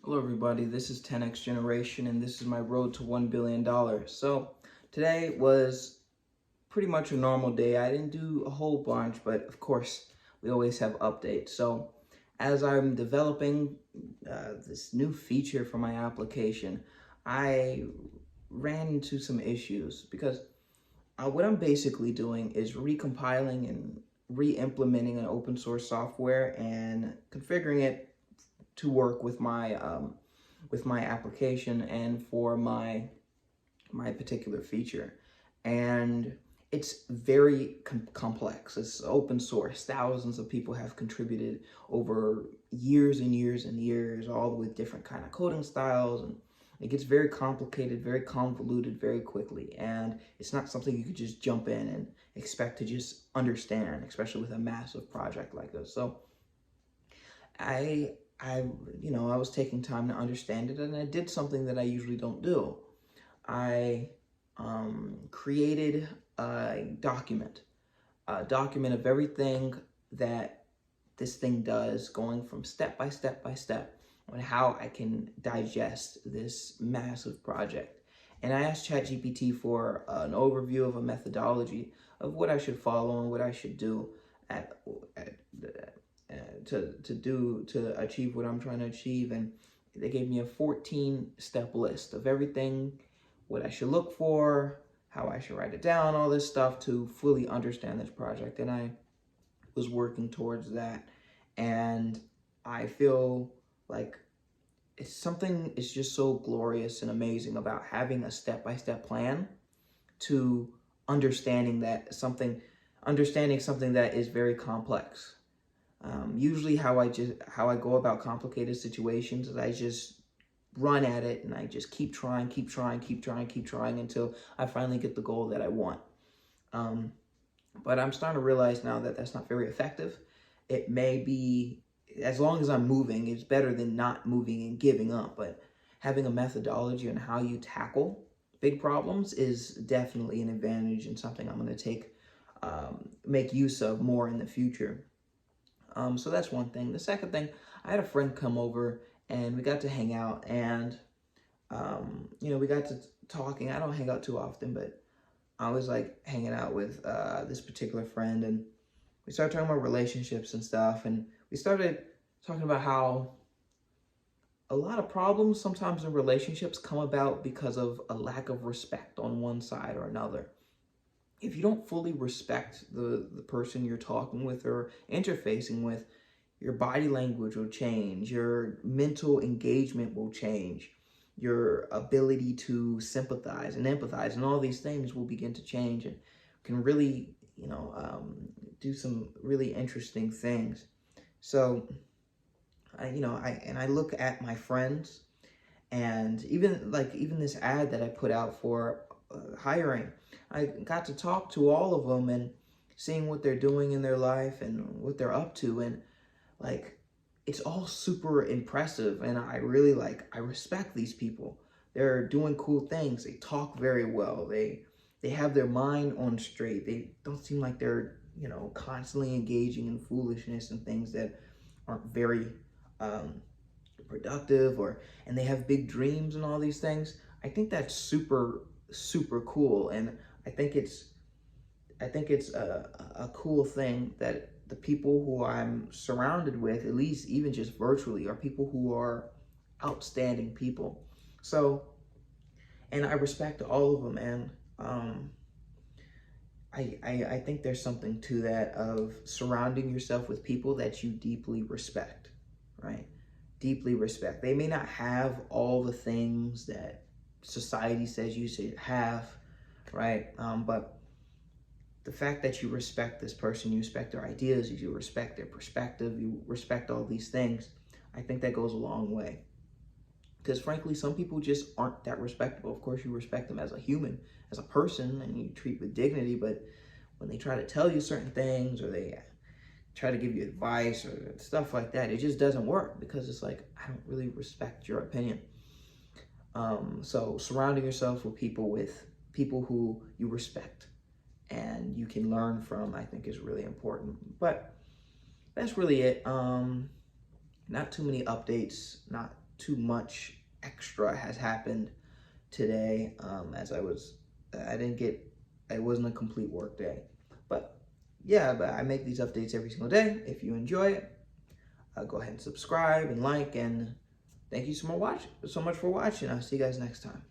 Hello everybody, this is 10X Generation and this is my road to $1 billion. So today was pretty much a normal day. I didn't do a whole bunch, but of course we always have updates. So as I'm developing this new feature for my application, I ran into some issues because what I'm basically doing is recompiling and re-implementing an open source software and configuring it to work with my application and for my particular feature. And it's very complex. It's open source. Thousands of people have contributed over years and years and years, all with different kind of coding styles, and it gets very complicated, very convoluted very quickly. And it's not something you could just jump in and expect to just understand, especially with a massive project like this. So I was taking time to understand it, and I did something that I usually don't do. I created a document of everything that this thing does, going from step by step by step on how I can digest this massive project. And I asked ChatGPT for an overview of a methodology of what I should follow and what I should do at to achieve what I'm trying to achieve. And they gave me a 14-step list of everything, what I should look for, how I should write it down, all this stuff to fully understand this project. And I was working towards that. And I feel like it's just so glorious and amazing about having a step-by-step plan to understanding something that is very complex. Usually how I go about complicated situations is I just run at it and I just keep trying until I finally get the goal that I want. But I'm starting to realize now that that's not very effective. It may be, as long as I'm moving, it's better than not moving and giving up. But having a methodology on how you tackle big problems is definitely an advantage and something I'm going to make use of more in the future. So that's one thing. The second thing, I had a friend come over and we got to hang out, and we got to talking. I don't hang out too often, but I was like hanging out with this particular friend, and we started talking about relationships and stuff, and we started talking about how a lot of problems sometimes in relationships come about because of a lack of respect on one side or another. If you don't fully respect the person you're talking with or interfacing with, your body language will change, your mental engagement will change, your ability to sympathize and empathize and all these things will begin to change and can really, do some really interesting things. So, I look at my friends, and even this ad that I put out for hiring, I got to talk to all of them and seeing what they're doing in their life and what they're up to, and it's all super impressive, and I respect these people. They're doing cool things. They talk very well. They have their mind on straight. They don't seem like they're constantly engaging in foolishness and things that aren't very productive, and they have big dreams and all these things. I think that's super cool, and I think it's a cool thing that the people who I'm surrounded with, at least even just virtually, are people who are outstanding people. So, and I respect all of them, and I think there's something to that, of surrounding yourself with people that you deeply respect, right? Deeply respect. They may not have all the things that society says you should have, right? But the fact that you respect this person, you respect their ideas, you respect their perspective, you respect all these things, I think that goes a long way. Because frankly, some people just aren't that respectable. Of course, you respect them as a human, as a person, and you treat with dignity, but when they try to tell you certain things, or they try to give you advice or stuff like that, it just doesn't work, because it's like, I don't really respect your opinion. So surrounding yourself with people who you respect and you can learn from, I think, is really important. But that's really it. Not too many updates, not too much extra has happened today, as it wasn't a complete work day. But yeah, but I make these updates every single day. If you enjoy it, go ahead and subscribe and like, and thank you so much for watching. I'll see you guys next time.